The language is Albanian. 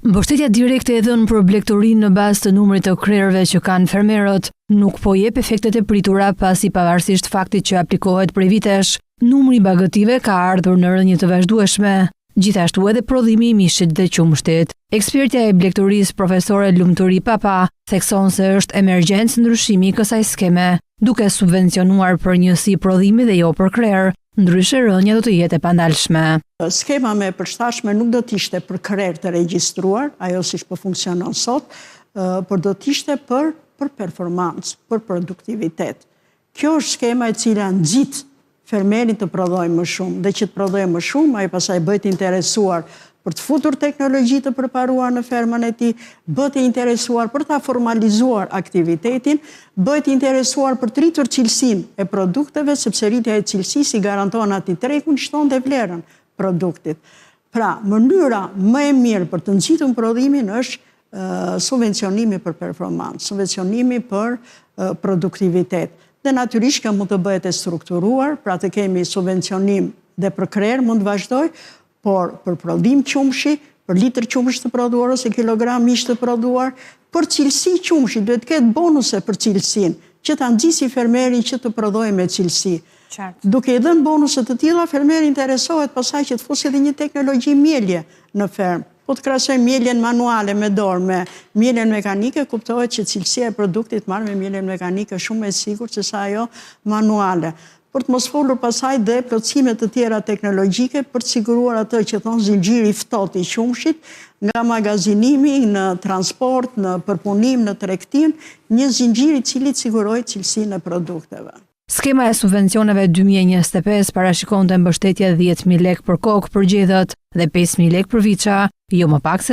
Mbështetja direkte e dhënë për blegtorinë në bazë të numrit të krerëve që kanë fermerët nuk po jep efektet e pritura pasi pavarësisht faktit që aplikohet prej vitesh, numri bagëtive ka ardhur në rënje të vazhdueshme, gjithashtu edhe prodhimi i mishit dhe qumshtit. Ekspertja e blegtorisë profesore Lumturi Papa thekson se është emergjencë ndryshimi i kësaj skeme, duke subvencionuar për njësi prodhimi dhe jo për krerë, ndryshe rënja do të jetë e pandalshme. Skema me përshtatshme nuk do t'ishte për krerë të regjistruar, ajo siç po funksionon sot, por do t'ishte për performancë, për produktivitet. Kjo është skema e cila nxit fermerin të prodhojë më shumë, dhe që të prodhojë më shumë, ai pastaj bëhet interesuar për të futur teknologji të përparuar në fermën e tij, bëhet interesuar për ta formalizuar aktivitetin, bëhet interesuar për të rritur cilësinë e produkteve, sepse rritja e cilësisë i garanton atij trekun shton dhe vlerën produktit. Pra, mënyra më e mirë për të nxitur prodhimin është subvencionimi për performancë, subvencionimi për produktivitet. Dhe natyrisht kjo mund të bëhet e strukturuar, pra të kemi subvencionim dhe për krerë mund të vazhdoj, por për prodhim qumshi, për litër qumsh të prodhuar ose kilogram mish të prodhuar, për cilësi qumshi, duhet të ketë bonuse për cilësinë, që ta nxjisi fermerin që të prodhojë me cilësi. Duke i dhënë bonuse të tilla, fermeri interesohet pasaj që të fusë edhe një teknologji mielje në fermë. Po të krahasojmë mieljen manuale me dorë me mieljen mekanike, kuptohet që cilësia e produktit marrë me mieljen mekanike është shumë më e sigurt se sa ajo manuale. Për të mos folur pasaj dhe plotësime të tjera teknologjike për të siguruar atë që thon zinxhiri i ftohtë i qumshit, nga magazinimi në transport, në përpunim, në tregtim, një zinxhir i cili sigurojë cilësinë e produkteve. Skema e subvencioneve 2025 parashikonte mbështetje 10.000 lekë për kokë për gjedhët dhe 5.000 lekë për viça, jo më pak se